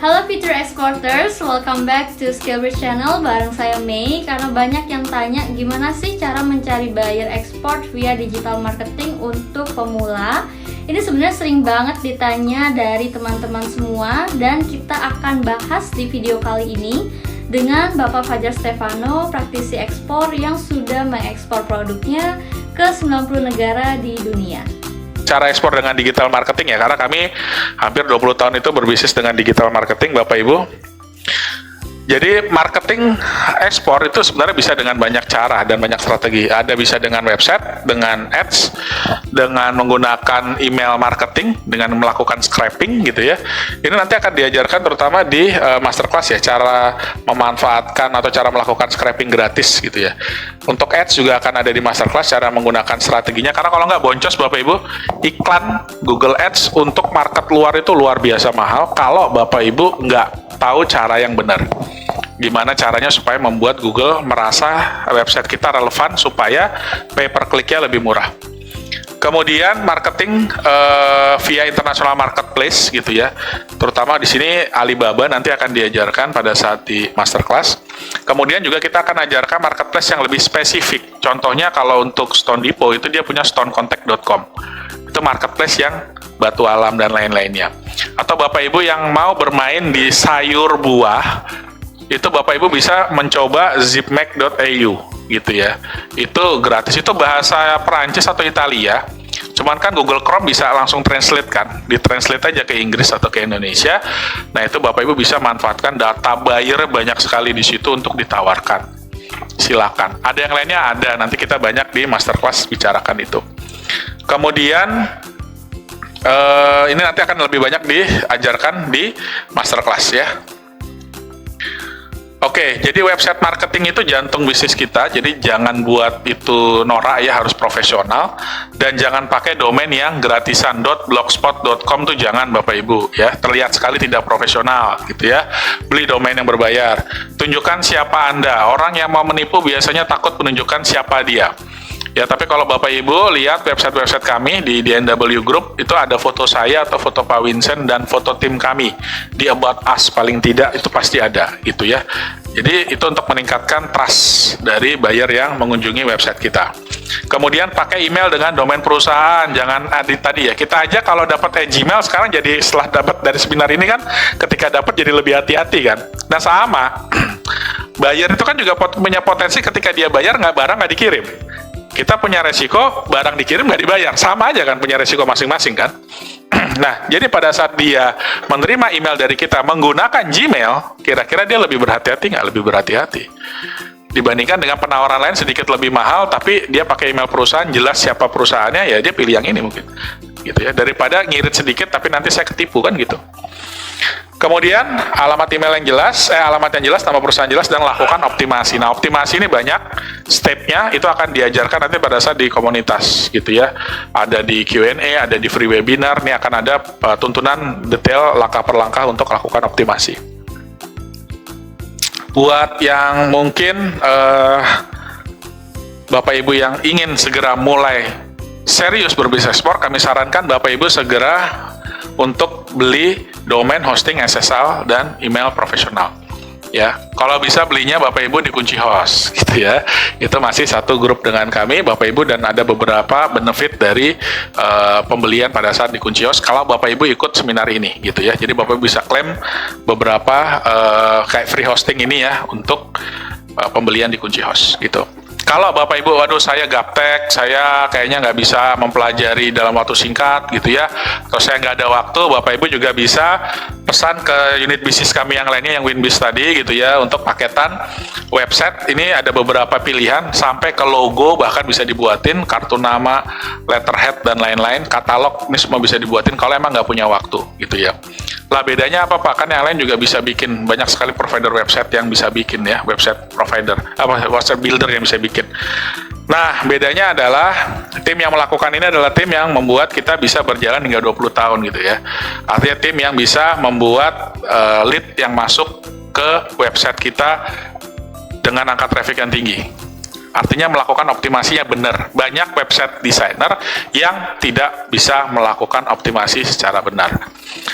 Halo Future Exporters, welcome back to Skillbridge Channel bareng saya Mei. Karena banyak yang tanya gimana sih cara mencari buyer export via digital marketing untuk pemula. Ini sebenarnya sering banget ditanya dari teman-teman semua, dan kita akan bahas di video kali ini dengan Bapak Fajar Stefano, praktisi ekspor yang sudah mengekspor produknya ke 90 negara di dunia. Cara ekspor dengan digital marketing ya, karena kami hampir 20 tahun itu berbisnis dengan digital marketing, Bapak Ibu. Jadi marketing ekspor itu sebenarnya bisa dengan banyak cara dan banyak strategi. Ada bisa dengan website, dengan ads, dengan menggunakan email marketing, dengan melakukan scraping gitu ya. Ini nanti akan diajarkan terutama di masterclass ya, cara memanfaatkan atau cara melakukan scraping gratis gitu ya. Untuk ads juga akan ada di masterclass cara menggunakan strateginya, karena kalau nggak boncos Bapak Ibu, iklan Google Ads untuk market luar itu luar biasa mahal kalau Bapak Ibu nggak tahu cara yang benar. Gimana caranya supaya membuat Google merasa website kita relevan supaya pay per click-nya lebih murah. Kemudian marketing via international marketplace gitu ya. Terutama di sini Alibaba nanti akan diajarkan pada saat di masterclass. Kemudian juga kita akan ajarkan marketplace yang lebih spesifik. Contohnya kalau untuk Stone Depot itu dia punya stonecontact.com. Itu marketplace yang batu alam dan lain-lainnya. Atau Bapak Ibu yang mau bermain di sayur buah, itu Bapak Ibu bisa mencoba zipmac.eu gitu ya. Itu gratis, itu bahasa Perancis atau Italia. Cuman kan Google Chrome bisa langsung translate kan, ditranslate aja ke Inggris atau ke Indonesia. Nah itu Bapak Ibu bisa manfaatkan data buyer banyak sekali di situ untuk ditawarkan. Silakan. Ada yang lainnya ada, nanti kita banyak di masterclass bicarakan itu. Kemudian ini nanti akan lebih banyak diajarkan di masterclass ya. Oke, jadi website marketing itu jantung bisnis kita, jadi jangan buat itu norak ya, harus profesional, dan jangan pakai domain yang gratisan .blogspot.com tuh jangan Bapak Ibu ya, terlihat sekali tidak profesional gitu ya. Beli domain yang berbayar, tunjukkan siapa Anda. Orang yang mau menipu biasanya takut menunjukkan siapa dia. Ya, tapi kalau Bapak Ibu lihat website-website kami di DNW Group, itu ada foto saya atau foto Pak Vincent dan foto tim kami. Di About Us paling tidak itu pasti ada gitu ya. Jadi itu untuk meningkatkan trust dari buyer yang mengunjungi website kita. Kemudian pakai email dengan domain perusahaan, jangan tadi ya. Kita aja kalau dapat Gmail sekarang jadi setelah dapat dari seminar ini kan, ketika dapat jadi lebih hati-hati kan. Nah sama, buyer itu kan juga punya potensi ketika dia bayar barang nggak dikirim. Kita punya resiko barang dikirim nggak dibayar, sama aja kan, punya resiko masing-masing kan. Nah, jadi pada saat dia menerima email dari kita menggunakan Gmail, kira-kira dia lebih berhati-hati nggak? Lebih berhati-hati dibandingkan dengan penawaran lain sedikit lebih mahal, tapi dia pakai email perusahaan, jelas siapa perusahaannya, ya dia pilih yang ini mungkin gitu ya, daripada ngirit sedikit tapi nanti saya ketipu kan gitu. Kemudian alamat email yang jelas, alamat yang jelas, nama perusahaan jelas, dan lakukan optimasi. Nah, optimasi ini banyak stepnya, itu akan diajarkan nanti pada saat di komunitas gitu ya. Ada di Q&A, ada di free webinar, ini akan ada tuntunan detail langkah per langkah untuk lakukan optimasi. Buat yang mungkin Bapak Ibu yang ingin segera mulai serius berbisnis ekspor, kami sarankan Bapak Ibu segera untuk beli domain hosting SSL dan email profesional. Ya, kalau bisa belinya Bapak Ibu di Kunci Host gitu ya. Itu masih satu grup dengan kami Bapak Ibu, dan ada beberapa benefit dari pembelian pada saat di Kunci Host kalau Bapak Ibu ikut seminar ini gitu ya. Jadi Bapak Ibu bisa klaim beberapa kayak free hosting ini ya untuk pembelian di Kunci Host gitu. Kalau Bapak Ibu, waduh saya gaptek, saya kayaknya nggak bisa mempelajari dalam waktu singkat gitu ya, atau saya nggak ada waktu, Bapak Ibu juga bisa pesan ke unit bisnis kami yang lainnya yang WinBiz tadi gitu ya, untuk paketan website. Ini ada beberapa pilihan, sampai ke logo bahkan bisa dibuatin, kartu nama, letterhead, dan lain-lain, katalog, ini semua bisa dibuatin kalau emang nggak punya waktu gitu ya. Lah bedanya apa Pak? Kan yang lain juga bisa bikin, banyak sekali provider website yang bisa bikin ya, website provider, website builder yang bisa bikin. Nah, bedanya adalah tim yang melakukan ini adalah tim yang membuat kita bisa berjalan hingga 20 tahun gitu ya. Artinya tim yang bisa membuat lead yang masuk ke website kita dengan angka traffic yang tinggi. Artinya melakukan optimasinya benar. Banyak website designer yang tidak bisa melakukan optimasi secara benar.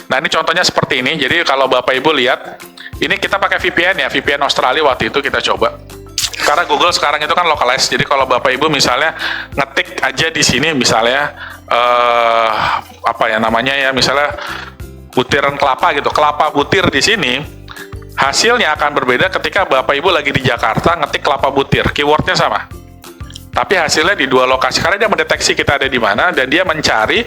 Nah, ini contohnya seperti ini. Jadi kalau Bapak Ibu lihat, ini kita pakai VPN ya, VPN Australia waktu itu kita coba. Karena Google sekarang itu kan localized. Jadi kalau Bapak Ibu misalnya ngetik aja di sini misalnya misalnya butiran kelapa gitu, kelapa butir di sini, hasilnya akan berbeda ketika Bapak Ibu lagi di Jakarta ngetik kelapa butir, keywordnya sama. Tapi hasilnya di dua lokasi, karena dia mendeteksi kita ada di mana, dan dia mencari,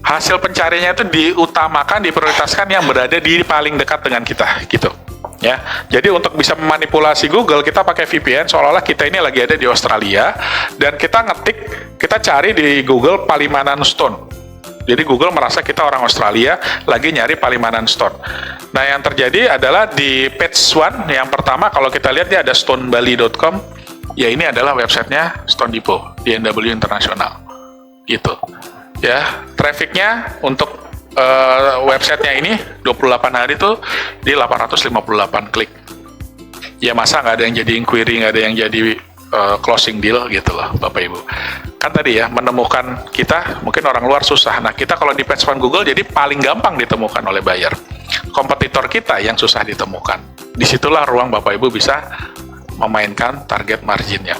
hasil pencariannya itu diutamakan, diprioritaskan yang berada di paling dekat dengan kita, gitu. Ya, jadi untuk bisa memanipulasi Google, kita pakai VPN, seolah-olah kita ini lagi ada di Australia, dan kita cari di Google Palimanan Stone. Jadi Google merasa kita orang Australia lagi nyari Palimanan Stone. Nah, yang terjadi adalah di page 1 yang pertama, kalau kita lihat dia ada stonebali.com. Ya, ini adalah websitenya Stone Depot, DNW International. Gitu. Ya, trafficnya untuk websitenya ini 28 hari tuh di 858 klik. Ya, masa nggak ada yang jadi inquiry, nggak ada yang jadi closing deal gitu loh, Bapak Ibu. Kan tadi ya, menemukan kita mungkin orang luar susah. Nah, kita kalau di page 1 Google jadi paling gampang ditemukan oleh buyer. Kompetitor kita yang susah ditemukan. Disitulah ruang Bapak Ibu bisa memainkan target marginnya.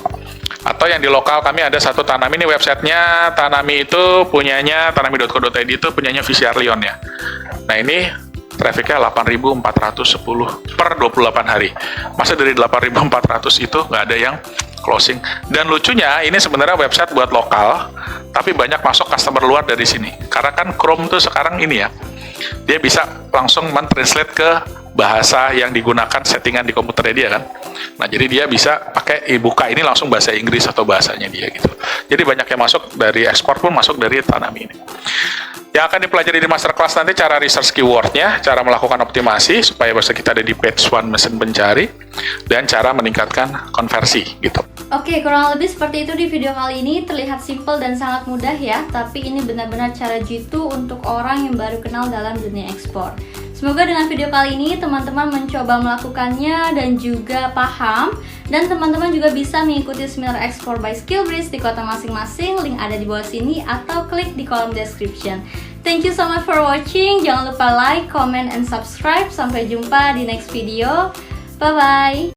Atau yang di lokal kami ada satu Tanami, ini websitenya Tanami itu punyanya tanami.co.id itu punyanya VCR Lyon ya. Nah, ini trafficnya 8.410 per 28 hari. Masa dari 8.400 itu nggak ada yang closing. Dan lucunya, ini sebenarnya website buat lokal, tapi banyak masuk customer luar dari sini. Karena kan Chrome tuh sekarang ini ya, dia bisa langsung mentranslate ke bahasa yang digunakan settingan di komputernya dia kan. Nah, jadi dia bisa pakai buka ini langsung bahasa Inggris atau bahasanya dia gitu. Jadi banyak yang masuk dari ekspor pun masuk dari Tanami ini. Yang akan dipelajari di masterclass nanti cara research keywordnya, cara melakukan optimasi supaya bahasa kita ada di page 1 mesin pencari, dan cara meningkatkan konversi gitu. Oke, kurang lebih seperti itu di video kali ini. Terlihat simple dan sangat mudah ya, tapi ini benar-benar cara jitu untuk orang yang baru kenal dalam dunia ekspor. Semoga dengan video kali ini teman-teman mencoba melakukannya dan juga paham, dan teman-teman juga bisa mengikuti seminar Ekspor by Skillbridge di kota masing-masing. Link ada di bawah sini atau klik di kolom description. Thank you so much for watching. Jangan lupa like, comment, and subscribe. Sampai jumpa di next video. Bye-bye.